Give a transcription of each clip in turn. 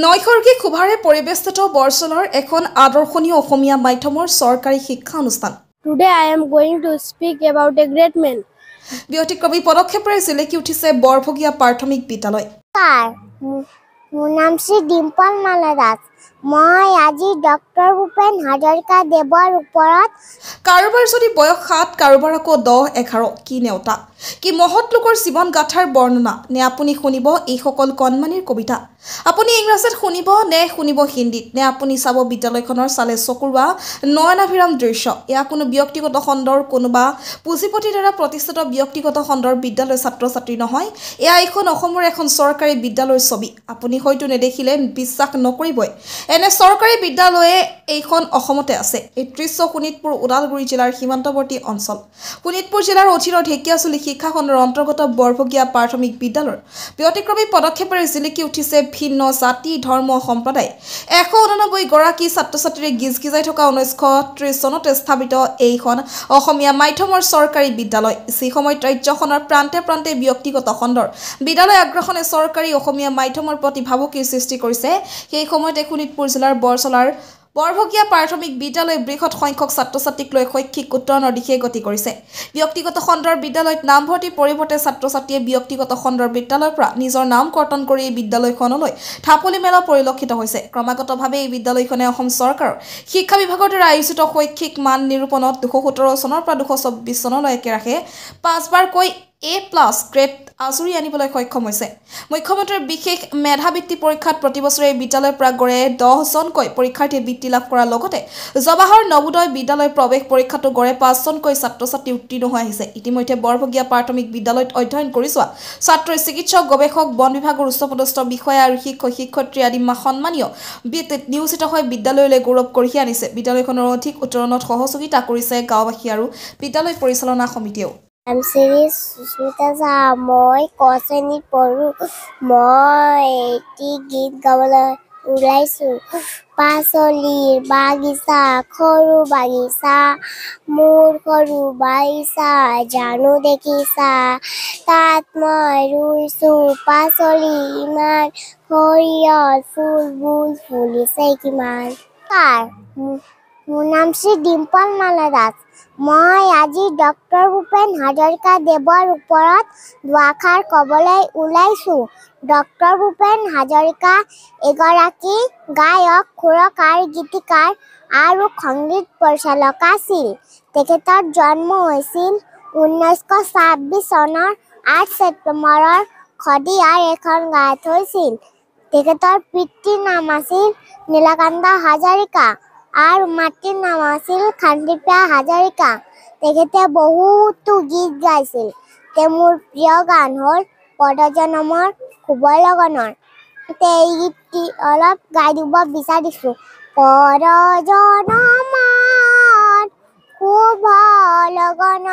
নৈসৰ্গিক শোভাৰে পৰিবেষ্টিত বৰছলাৰ এখন আদৰ্শনীয় অসমীয়া মাধ্যমৰ চৰকাৰী শিক্ষা অনুষ্ঠান। Today I am going to speak about a great man. ব্যতিক্ৰমী পদক্ষেপেৰে জিলিকি উঠিছে বৰভগীয়া প্ৰাথমিক বিদ্যালয়। মোৰ নাম শ্ৰী ডিম্পল মালা দাস। মই আজি ডক্টৰ ভূপেন হাজৰিকা দেৱৰ ওপৰত কাৰোবাৰ যদি বয়স 7 কাৰোবাৰ আকৌ 10-11 কি নেওতা কি মহৎ লোকৰ জীৱন গাথাৰ বৰ্ণনা নে আপুনি শুনিব এই সকল কণমানিৰ কবিতা। আপুনি ইংৰাজীত শুনিব নে শুনিব হিন্দীত নে আপুনি চাব বিদ্যালয়খনৰ চালে চকুৰোৱা নয়নাভিৰাম দৃশ্য। এয়া কোনো ব্যক্তিগত খণ্ডৰ কোনোবা পুঁজিপতিৰ দ্বাৰা প্ৰতিষ্ঠিত ব্যক্তিগত খণ্ডৰ বিদ্যালয় ছাত্ৰ ছাত্ৰী নহয়, এয়া এখন অসমৰ এখন চৰকাৰী বিদ্যালয়ৰ ছবি। আপুনি হয়তো নেদেখিলে বিশ্বাস নকৰিবই, এনে চৰকাৰী বিদ্যালয়ে এইখন অসমতে আছে। এই দৃশ্য শোণিতপুৰ ওদালগুৰি জিলাৰ সীমান্তৱৰ্তী অঞ্চল। শোণিতপুৰ জিলাৰ অধীনৰ ঢেকিয়াজুলি শিক্ষা খণ্ডৰ অন্তৰ্গত বৰভগীয়া প্ৰাথমিক বিদ্যালয়ৰ ব্যতিক্ৰমী পদক্ষেপেৰে জিলিকি উঠিছে ভিন্ন জাতি ধৰ্ম সম্প্ৰদায় 189 গৰাকী ছাত্ৰ ছাত্ৰীৰে গিজগিজাই থকা 1930 চনতে স্থাপিত এইখন অসমীয়া মাধ্যমৰ চৰকাৰী বিদ্যালয়। যি সময়ত ৰাজ্যখনৰ প্ৰান্তে প্ৰান্তে ব্যক্তিগত খণ্ডৰ বিদ্যালয় আগ্ৰাসনে চৰকাৰী অসমীয়া মাধ্যমৰ প্ৰতি ভাবুকিৰ সৃষ্টি কৰিছে, সেই সময়তে শোণিতপুৰ জিলাৰ বৰছলাৰ বৰভগীয়া প্ৰাথমিক বিদ্যালয় বৃহৎ সংখ্যক ছাত্ৰ ছাত্ৰীক লৈ শৈক্ষিক উত্তৰণৰ দিশে গতি কৰিছে। ব্যক্তিগত খণ্ডৰ বিদ্যালয়ত নামভৰ্তিৰ পৰিৱৰ্তে ছাত্ৰ ছাত্ৰীয়ে ব্যক্তিগত খণ্ডৰ বিদ্যালয়ৰ পৰা নিজৰ নাম কৰ্তন কৰি এই বিদ্যালয়খনলৈ ঢাপলি মেলা পৰিলক্ষিত হৈছে। ক্ৰমাগতভাৱে এই বিদ্যালয়খনে অসম চৰকাৰৰ শিক্ষা বিভাগৰ দ্বাৰা আয়োজিত শৈক্ষিক মান নিৰূপণত 2017 চনৰ পৰা 2024 চনলৈ একেৰাহে 5বাৰকৈ A+ গ্ৰেড আজৰি আনিবলৈ সক্ষম হৈছে। মুখ্যমন্ত্ৰীৰ বিশেষ মেধাবৃত্তি পৰীক্ষাত প্ৰতিবছৰে এই বিদ্যালয়ৰ পৰা গড়ে 10জনকৈ পৰীক্ষাৰ্থীয়ে বৃত্তি লাভ কৰাৰ লগতে জৱাহৰ নবোদয় বিদ্যালয় প্ৰৱেশ পৰীক্ষাতো গড়ে 5জনকৈ ছাত্ৰ ছাত্ৰী উত্তীৰ্ণ হৈ আহিছে। ইতিমধ্যে বৰভগীয়া প্ৰাথমিক বিদ্যালয়ত অধ্যয়ন কৰি যোৱা ছাত্ৰই চিকিৎসক গৱেষক বন বিভাগৰ উচ্চপদস্থ বিষয়া আৰু শিক্ষক শিক্ষয়িত্ৰী আদি সন্মানীয় বৃত্তিত নিয়োজিত হৈ বিদ্যালয়লৈ গৌৰৱ কঢ়িয়াই আনিছে। বিদ্যালয়খনৰ অধিক উত্তৰণত সহযোগিতা কৰিছে গাঁওবাসী আৰু বিদ্যালয় পৰিচালনা সমিতিয়েও। নাম শ্ৰী সুস্মিতা সাহা। মই ক শ্ৰেণীত পঢ়ো। মই এটি গীত গাবলৈ ওলাইছোঁ। পাচলিৰ বাগিচা সৰু বাগিচা মোৰ সৰু বাগিচা জানো দেখিছা, তাত মই ৰুইছোঁ পাচলি ইমান, সৰিয়হ ফুলবোৰ ফুলিছে কিমান। মোৰ নাম শ্ৰী ডিম্পল মালা দাস। মই আজি ডক্টৰ ভূপেন হাজৰিকা দেৱৰ ওপৰত দুআষাৰ ক'বলৈ ওলাইছোঁ। ডক্টৰ ভূপেন হাজৰিকা এগৰাকী গায়ক, সুৰকাৰ, গীতিকাৰ আৰু সংগীত পৰিচালক আছিল। তেখেতৰ জন্ম হৈছিল 1926 চনৰ 8 ছেপ্টেম্বৰৰ শদিয়াৰ এখন গাঁৱত হৈছিল। তেখেতৰ পিতৃৰ নাম আছিল নীলকান্ত হাজৰিকা আৰু মাতৃৰ নাম আছিল শান্তিপ্ৰিয়া হাজৰিকা। তেখেতে বহুতো গীত গাইছিল। মোৰ প্ৰিয় গান হ'ল পদজনমৰ শুভ লগনৰ। এই গীতটি অলপ গাই দিব বিচাৰিছোঁ। পদজনমৰ শুভ লগন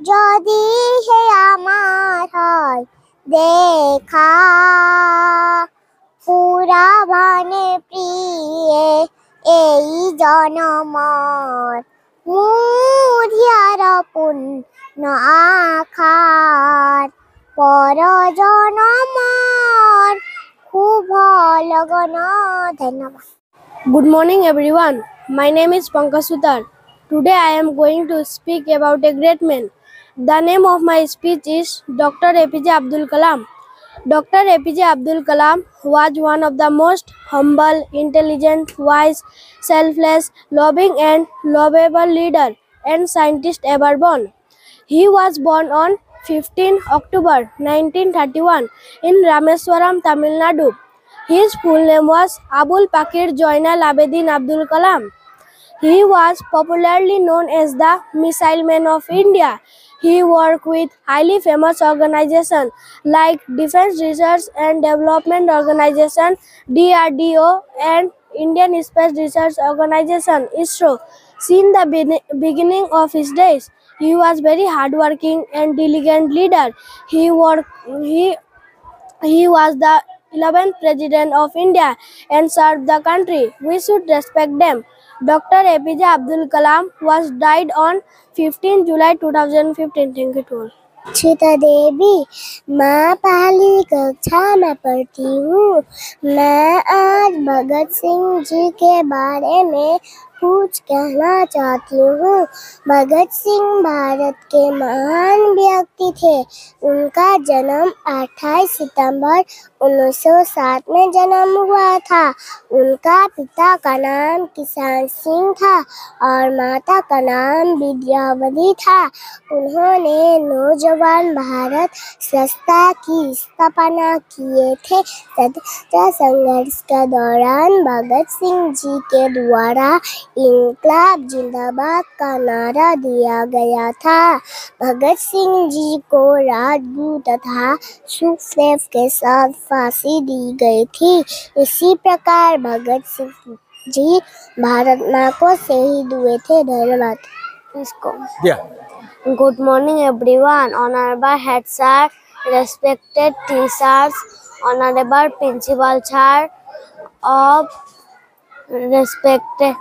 যদিহে আমাৰ হয় দেখা, পুৰাবানে প্ৰিয়ে এই জনমৰ মোৰ হিয়াৰ পূৰ্ণ আশাৰ, পৰজনমৰ শুভ লগন। ধন্যবাদ। Good morning everyone. My name is Pankaj Sutar. Today I am going to speak about a great man. The name of my speech is Dr. APJ Abdul Kalam. Dr. APJ Abdul Kalam was one of the most humble, intelligent, wise, selfless, loving and lovable leader and scientist ever born. He was born on 15 October 1931 in Rameswaram, Tamil Nadu. His full name was Abul Pakir Joinal Abedin Abdul Kalam. He was popularly known as the Missile Man of India. He worked with highly famous organizations like Defense Research and Development Organization DRDO and Indian Space Research Organization ISRO. Since the beginning of his days, he was very hardworking and diligent leader. He was the 11th President of India and served the country. We should respect them. Dr. APJ Abdul Kalam was died on 15 July 2015. Thank you to all. छिता देवी माँ पहली कक्षा में पढ़ती हूँ। मैं आज भगत सिंह जी के बारे में कुछ कहना चाहती हूँ। भगत सिंह भारत के महान व्यक्ति थे। उनका जन्म 28 सितंबर 1907 में जन्म हुआ था। उनका पिता का नाम किसान सिंह था और माता का नाम विद्यावती था। उन्होंने नौजवान भारत संस्था की स्थापना किए थे। स्वतंत्रता संघर्ष के दौरान भगत सिंह जी के द्वारा इंकलाब जिंदाबाद का नारा दिया गया था। भगत सिंह जी को राजगुरु तथा सुखदेव के साथ फांसी दी गई थी। इसी प्रकार भगत सिंह जी भारत माँ को शहीद हुए थे। धन्यवाद। इसको Good morning everyone. Honorable Head Sir, respected teachers, Honorable Principal Sir of respected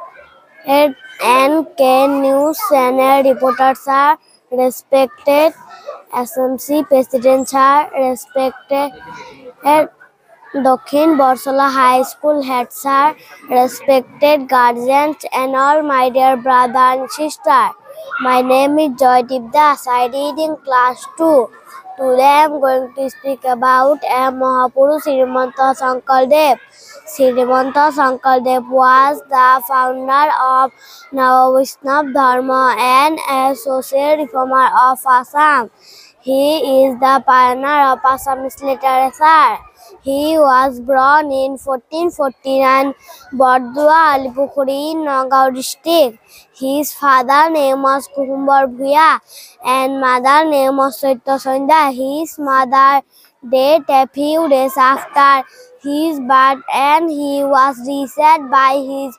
NK News Channel Reporter Sir, respected SMC President Sir, respected Dokhin Borsala High School Head Sir, respected guardians and all my dear brother and sister. My name is Joydeep Das. I read in class 2. Today I am going to speak about Mahapurush Srimanta Sankaldev. Srimanta Sankaldev was the founder of Navavaishnav Dharma and a social reformer of Assam. He is the pioneer of Assamese literature. He was born in 1449 Bardua, Alipukhuri, Nagaon district. His father name was Kukumbar Bhuya and mother name was Saitya Sandhya. His mother died a few days after his birth and he was raised by his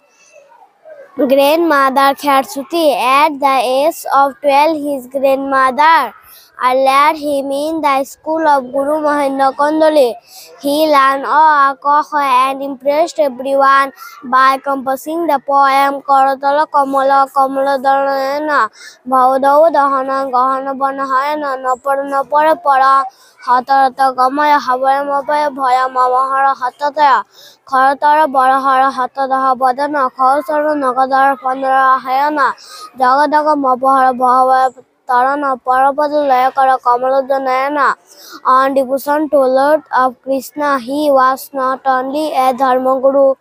grandmother Kharsuti. At the age of 12, his grandmother allowed him in the school of Guru Mahendra Kondoli. He learned Akakha and impressed everyone by composing the poem Karatala Kamala Kamaladana Bhavadau Dahana Gahana Banahayana Napara Para Hatarata Gamaya Havaya Mabaya Bhaya Mamahara Hatataya Karatara Barahara Hatadaha Badana Kausara Nagadara Pandara Hayana Jagadaga Mabahara Bhavaya Tarana Parapada Layakara Kamaladana. On devotion to Lord of Krishna, he was not only a Dharma Guru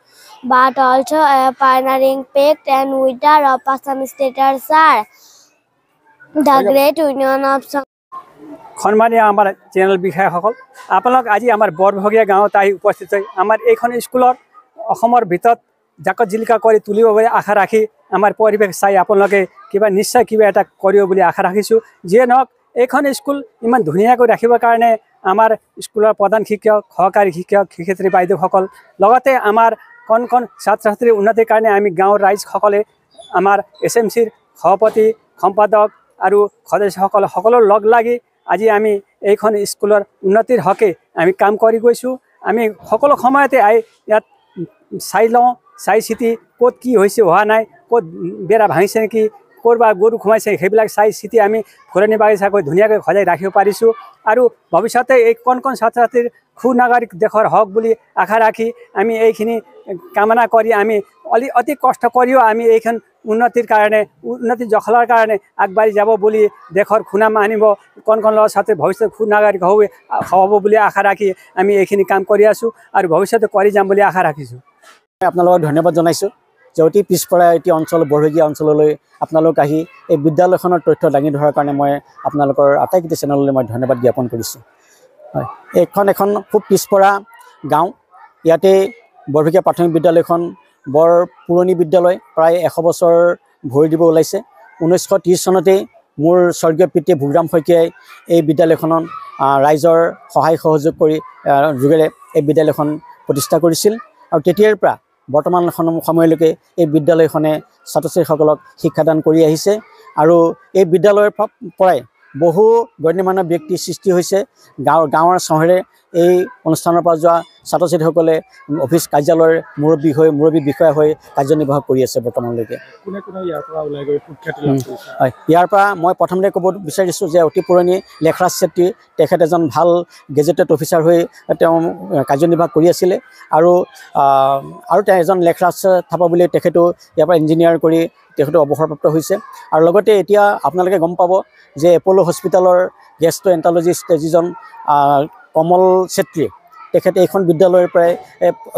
but also a pioneering poet and writer of Assamese literature. The Great Union of সন্মানীয় আমাৰ channel বিষয়াসকল আপোনালোক আজি আমাৰ বৰভগীয়া গাঁৱত আহি উপস্থিত হৈ আমাৰ এইখন স্কুলৰ অসমৰ ভিতৰত জাকত জিলিকা কৰি তুলিব বুলি আশা ৰাখি আমাৰ পৰিৱেশ চাই আপোনালোকে কিবা নিশ্চয় কিবা এটা কৰিব বুলি আশা ৰাখিছোঁ। যিয়ে নহওক এইখন স্কুল ইমান ধুনীয়াকৈ ৰাখিবৰ কাৰণে আমাৰ স্কুলৰ প্ৰধান শিক্ষক সহকাৰী শিক্ষক শিক্ষয়িত্ৰী বাইদেউসকল লগতে আমাৰ কণ কণ ছাত্ৰ ছাত্ৰীৰ উন্নতিৰ কাৰণে আমি গাঁৱৰ ৰাইজসকলে আমাৰ SMCৰ সভাপতি সম্পাদক আৰু সদস্যসকল সকলো লগ লাগি আজি আমি এইখন স্কুলৰ উন্নতিৰ হকে আমি কাম কৰি গৈছোঁ। আমি সকলো সময়তে ইয়াত চাই লওঁ, চাই চিতি ক'ত কি হৈছে হোৱা নাই, ক'ত বেৰা ভাঙিছে নেকি, ক'ৰবাত গৰু সোমাইছে সেইবিলাক চাই চিতি আমি ফুলনি বাগিচাকৈ ধুনীয়াকৈ সজাই ৰাখিব পাৰিছোঁ। আৰু ভৱিষ্যতে এই কণ কণ ছাত্ৰ ছাত্ৰীৰ সুনাগৰিক দেশৰ হওক বুলি আশা ৰাখি আমি এইখিনি কামনা কৰি আমি অতি কষ্ট কৰিও আমি এইখন উন্নতিৰ কাৰণে উন্নতি জখলাৰ কাৰণে আগবাঢ়ি যাব বুলি দেশৰ সুনাম আনিব কণ কণ ল'ৰা ছাত্ৰী ভৱিষ্যতে সুনাগৰিক হ'ব বুলি আশা ৰাখি আমি এইখিনি কাম কৰি আছোঁ আৰু ভৱিষ্যতে কৰি যাম বুলি আশা ৰাখিছোঁ। আপোনালোকক ধন্যবাদ জনাইছোঁ যে অতি পিছপৰা এটি অঞ্চল বৰভগীয়া অঞ্চললৈ আপোনালোক আহি এই বিদ্যালয়খনৰ তথ্য দাঙি ধৰাৰ কাৰণে মই আপোনালোকৰ আটাইকেইটা চেনেললৈ মই ধন্যবাদ জ্ঞাপন কৰিছোঁ। হয়, এইখন এখন খুব পিছপৰা গাঁও। ইয়াতে বৰভগীয়া প্ৰাথমিক বিদ্যালয়খন বৰ পুৰণি বিদ্যালয়, প্ৰায় 100 বছৰ ভৰি দিব ওলাইছে। 1930 চনতেই মোৰ স্বৰ্গীয় পিতৃ ভোগৰাম শইকীয়াই এই বিদ্যালয়খনত ৰাইজৰ সহায় সহযোগ কৰি যোগেৰে এই বিদ্যালয়খন প্ৰতিষ্ঠা কৰিছিল আৰু তেতিয়াৰ পৰা বৰ্তমান সময়লৈকে এই বিদ্যালয়খনে ছাত্ৰ ছাত্ৰীসকলক শিক্ষাদান কৰি আহিছে আৰু এই বিদ্যালয়ৰ পৰাই বহু গণ্যমান্য ব্যক্তিৰ সৃষ্টি হৈছে। গাঁৱৰ চহৰে এই অনুষ্ঠানৰ পৰা যোৱা ছাত্ৰ ছাত্ৰীসকলে অফিচ কাৰ্যালয়ৰ মুৰব্বী বিষয়া হৈ কাৰ্যনিৰ্বাহ কৰি আছে বৰ্তমানলৈকে। হয়, ইয়াৰ পৰা মই প্ৰথমতে ক'ব বিচাৰিছোঁ যে অতি পুৰণি লেখৰাজ চেত্ৰী তেখেত এজন ভাল গেজেটেড অফিচাৰ হৈ তেওঁ কাৰ্যনিৰ্বাহ কৰি আছিলে আৰু তেওঁ এজন লেখৰাজ থাপা বুলি তেখেতো ইয়াৰ পৰা ইঞ্জিনিয়াৰ কৰি তেখেতো অৱসৰপ্ৰাপ্ত হৈছে। আৰু লগতে এতিয়া আপোনালোকে গম পাব যে এপ'ল' হস্পিটেলৰ গেষ্ট্ৰ এণ্টালজিষ্ট যিজন কমল চেত্ৰী, তেখেতে এইখন বিদ্যালয়ৰ পৰাই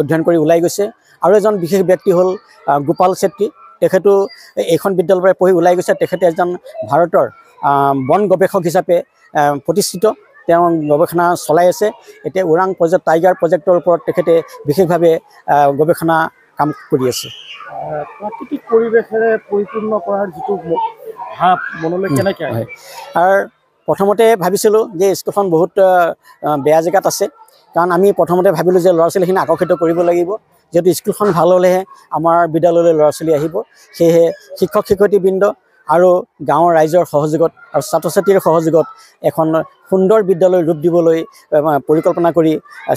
অধ্যয়ন কৰি ওলাই গৈছে। আৰু এজন বিশেষ ব্যক্তি হ'ল গোপাল চেত্ৰী, তেখেতো এইখন বিদ্যালয়ৰ পৰাই পঢ়ি ওলাই গৈছে। তেখেতে এজন ভাৰতৰ বন গৱেষক হিচাপে প্ৰতিষ্ঠিত, তেওঁ গৱেষণা চলাই আছে। এতিয়া ওৰাং প্ৰজেক্ট টাইগাৰ প্ৰজেক্টৰ ওপৰত তেখেতে বিশেষভাৱে গৱেষণা কাম কৰি আছে। প্ৰাকৃতিক পৰিৱেশেৰে পৰিপূৰ্ণ কৰাৰ যিটো ভাৱ মনলৈ কেনেকৈ আহে? আৰু প্ৰথমতে ভাবিছিলোঁ যে স্কুলখন বহুত বেয়া জেগাত আছে, কাৰণ আমি প্ৰথমতে ভাবিলোঁ যে ল'ৰা ছোৱালীখিনি আকৰ্ষিত কৰিব লাগিব, যিহেতু স্কুলখন ভাল হ'লেহে আমাৰ বিদ্যালয়লৈ ল'ৰা ছোৱালী আহিব। সেয়েহে শিক্ষক শিক্ষয়িত্ৰীবৃন্দ আৰু গাঁৱৰ ৰাইজৰ সহযোগত আৰু ছাত্ৰ ছাত্ৰীৰ সহযোগত এখন সুন্দৰ বিদ্যালয় ৰূপ দিবলৈ পৰিকল্পনা কৰি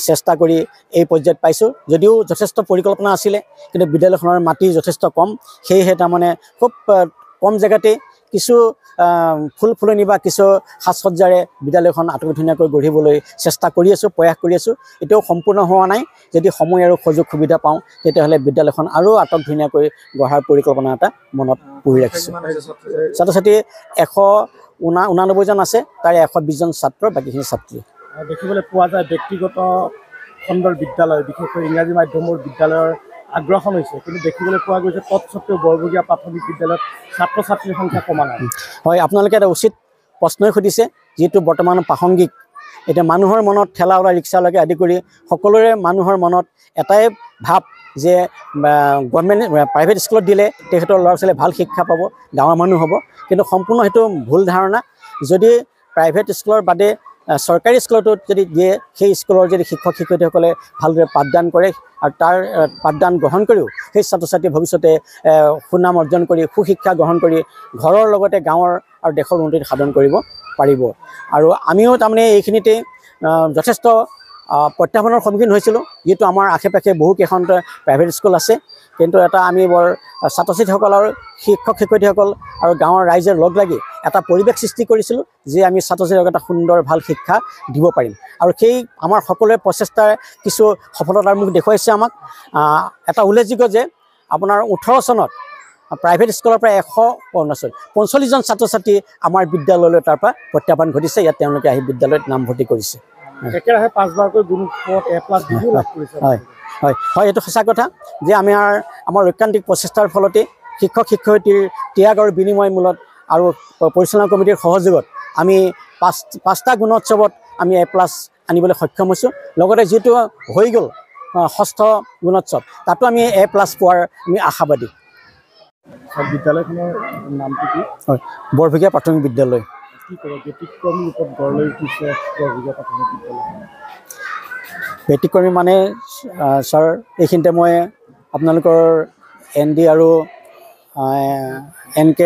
চেষ্টা কৰি এই পৰ্যায়ত পাইছোঁ। যদিও যথেষ্ট পৰিকল্পনা আছিলে, কিন্তু বিদ্যালয়খনৰ মাটি যথেষ্ট কম, সেয়েহে তাৰমানে খুব কম জেগাতে কিছু ফুল ফুলনি বা কিছু সাজ সজ্জাৰে বিদ্যালয়খন আটক ধুনীয়াকৈ গঢ়িবলৈ চেষ্টা কৰি আছোঁ, প্ৰয়াস কৰি আছোঁ। এতিয়াও সম্পূৰ্ণ হোৱা নাই। যদি সময় আৰু সুযোগ সুবিধা পাওঁ তেতিয়াহ'লে বিদ্যালয়খন আৰু আটক ধুনীয়াকৈ গঢ়াৰ পৰিকল্পনা এটা মনত পুহি ৰাখিছোঁ। ছাত্ৰ ছাত্ৰী 189জন আছে, তাৰে 120জন ছাত্ৰ, বাকীখিনি ছাত্ৰী। দেখিবলৈ পোৱা যায় ব্যক্তিগত খণ্ডৰ বিদ্যালয়, বিশেষকৈ ইংৰাজী মাধ্যমৰ বিদ্যালয়ৰ আগ্ৰাসন হৈছে, কিন্তু দেখিবলৈ পোৱা গৈছে তৎসত্ত্বেও বৰভগীয়া প্ৰাথমিক বিদ্যালয়ত ছাত্ৰ ছাত্ৰীৰ সংখ্যা কমা নাই। হয়, আপোনালোকে এটা উচিত প্ৰশ্নই সুধিছে, যিটো বৰ্তমান প্ৰাসংগিক। এতিয়া মানুহৰ মনত ঠেলা বা ৰিক্সালৈকে আদি কৰি সকলোৰে মানুহৰ মনত এটাই ভাৱ যে গভৰ্ণমেণ্ট প্ৰাইভেট স্কুলত দিলে তেখেতৰ ল'ৰা ছোৱালীয়ে ভাল শিক্ষা পাব, গাঁৱৰ মানুহ হ'ব, কিন্তু সম্পূৰ্ণ সেইটো ভুল ধাৰণা। যদি প্ৰাইভেট স্কুলৰ বাদে চৰকাৰী স্কুলতো যদি দিয়ে, সেই স্কুলৰ যদি শিক্ষক শিক্ষয়িত্ৰীসকলে ভালদৰে পাঠদান কৰে আৰু তাৰ পাঠদান গ্ৰহণ কৰিও সেই ছাত্ৰ ছাত্ৰীয়ে ভৱিষ্যতে সুনাম অৰ্জন কৰি সুশিক্ষা গ্ৰহণ কৰি ঘৰৰ লগতে গাঁৱৰ আৰু দেশৰ উন্নতি সাধন কৰিব পাৰিব। আৰু আমিও তাৰমানে এইখিনিতে যথেষ্ট প্ৰত্যাহ্বানৰ সন্মুখীন হৈছিলোঁ, যিহেতু আমাৰ আশে পাশে বহুকেইখন প্ৰাইভেট স্কুল আছে, কিন্তু এটা আমি বৰ ছাত্ৰ ছাত্ৰীসকল আৰু শিক্ষক শিক্ষয়িত্ৰীসকল আৰু গাঁৱৰ ৰাইজে লগ লাগি এটা পৰিৱেশ সৃষ্টি কৰিছিলোঁ যে আমি ছাত্ৰ ছাত্ৰীক এটা সুন্দৰ ভাল শিক্ষা দিব পাৰিম। আৰু সেই আমাৰ সকলোৰে প্ৰচেষ্টাৰ কিছু সফলতাৰ মুখ দেখুৱাইছে আমাক। এটা উল্লেখযোগ্য যে আপোনাৰ 18 চনত প্ৰাইভেট স্কুলৰ পৰা 145জন ছাত্ৰ ছাত্ৰী আমাৰ বিদ্যালয়লৈ তাৰ পৰা প্ৰত্যাহ্বান ঘটিছে। ইয়াত তেওঁলোকে আহি বিদ্যালয়ত নামভৰ্তি কৰিছে। একেৰাহে 5বাৰকৈ গুণত A+ ডিগ্ৰীও লাভ কৰিছে। হয় হয় হয়, এইটো সঁচা কথা যে আমাৰ ঐকান্তিক প্ৰচেষ্টাৰ ফলতে শিক্ষক শিক্ষয়িত্ৰীৰ ত্যাগ আৰু বিনিময় মূলত আৰু পৰিচালনা কমিটিৰ সহযোগত আমি 5টা গুণোৎসৱত আমি A+ আনিবলৈ সক্ষম হৈছোঁ। লগতে যিটো হৈ গ'ল 6ষ্ঠ গুণোৎসৱ, তাতো আমি A+ পোৱাৰ আমি আশাবাদী। বিদ্যালয়খনৰ নামটো কি? হয়, বৰভগীয়া প্ৰাথমিক বিদ্যালয়। কি ক'ব, ব্যতিক্ৰমী ৰূপত গঢ় লৈ উঠিছে বৰভগীয়া প্ৰাথমিক বিদ্যালয়? ব্যতিক্ৰমী মানে ছাৰ, এইখিনিতে মই আপোনালোকৰ ND আৰু NK